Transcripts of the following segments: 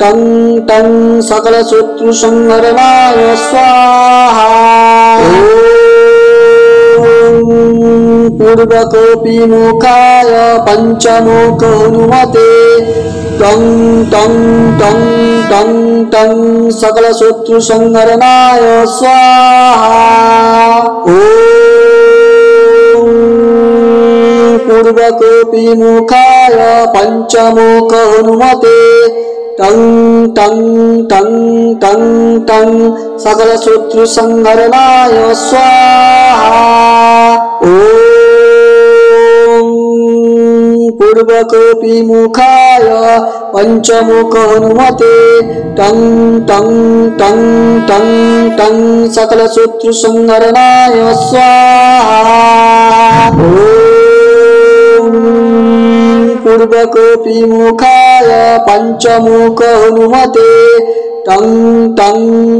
तं तं सकलशत्रुसंहरणाय स्वाहा। पूर्वकोऽपिमुखाय पञ्चमुख हनुमते तं तं तं तं तं सकलशत्रुसंहरणाय स्वाहा। पूर्वकोऽपिमुखाय पञ्चमुख हनुमते तं तं तं तं तं सकलशत्रुसंहरणाय स्वाहा। पूर्वकोऽपिमुखाय पञ्चमुख हनुमते तं तं तं तं तं सकलशत्रुसंहरणाय स्वाहा। पूर्वकोऽपिमुखाय पञ्चमुख हनुमते तं तं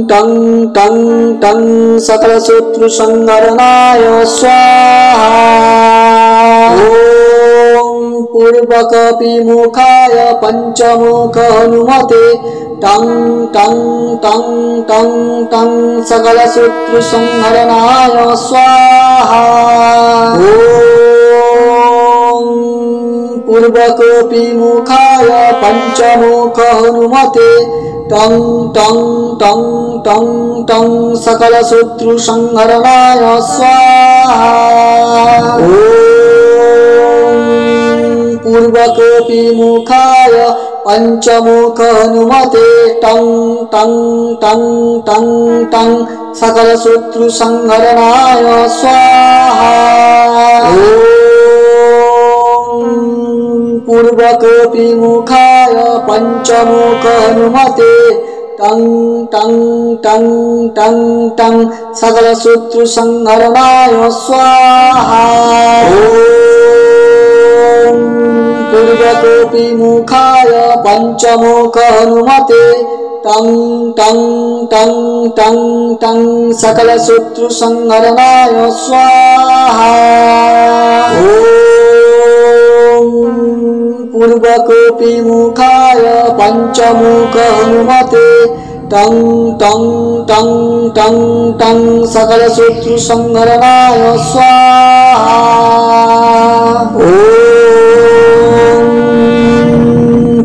तं तं तं सकलशत्रुसंहरणाय स्वाहा। पूर्वकोऽपिमुखाय पञ्चमुख हनुमते तं तं तं तं तं सकलशत्रुसंहरणाय स्वाहा। पूर्वकोऽपिमुखाय पञ्चमुख हनुमते तं तं तं तं तं सकलशत्रुसंहरणाय स्वाहा। पूर्वकोऽपिमुखाय पञ्चमुख हनुमते तं तं तं तं तं सकलशत्रुसंहरणाय स्वाहा। पूर्वकोऽपिमुखाय पञ्चमुख हनुमते तं तं तं तं तं सकलशत्रुसंहरणाय स्वाहा। पूर्वकोऽपिमुखाय पञ्चमुख हनुमते तं तं तं तं तं सकलशत्रुसंहरणाय स्वाहा। पूर्वकोऽपिमुखाय पञ्चमुख हनुमते तं तं तं तं तं सकलशत्रुसंहरणाय स्वाहा।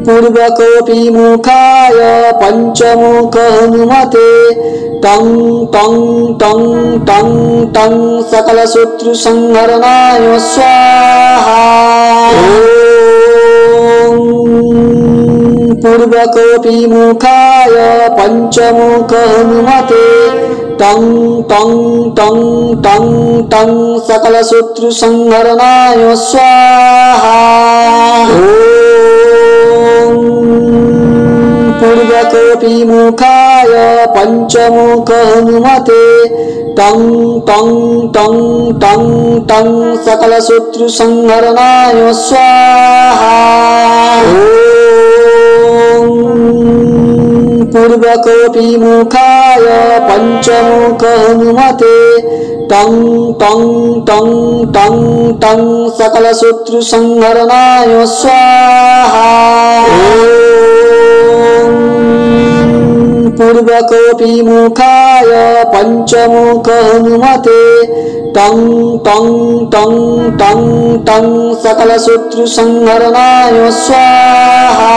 पूर्वकोऽपिमुखाय पञ्चमुख हनुमते तं तं तं तं तं सकलशत्रुसंहरणाय स्वाहा। पूर्वकोऽपिमुखाय पञ्चमुख हनुमते तं तं तं तं तं सकलशत्रुसंहरणाय स्वाहा। पूर्वकोऽपिमुखाय पञ्चमुख हनुमते तं तं तं तं तं सकलशत्रुसंहरणाय स्वाहा। पूर्वकोऽपिमुखाय पञ्चमुख हनुमते तं तं तं तं तं सकलशत्रुसंहरणाय स्वाहा। पूर्वकोऽपिमुखाय पञ्चमुख हनुमते तं तं तं तं तं सकलशत्रुसंहरणाय स्वाहा।